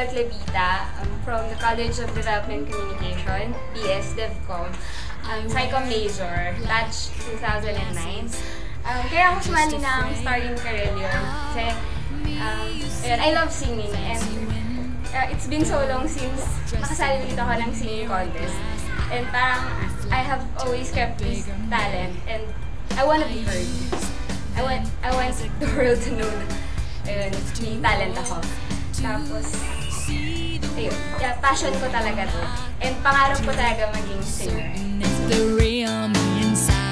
Gerald Levita from the College of Development Communication, BS DevCom. Psychom major, batch 2009. Kaya ako sumali ng Starting Carillion kasi I love singing and it's been so long since nakasali dito ako ng singing contest. And parang I have always kept this talent and I want to be heard. I want the world to know na may talent ako. Tapos, ayun, passion ko talaga to. And pangarap ko talaga maging singer. The real me inside.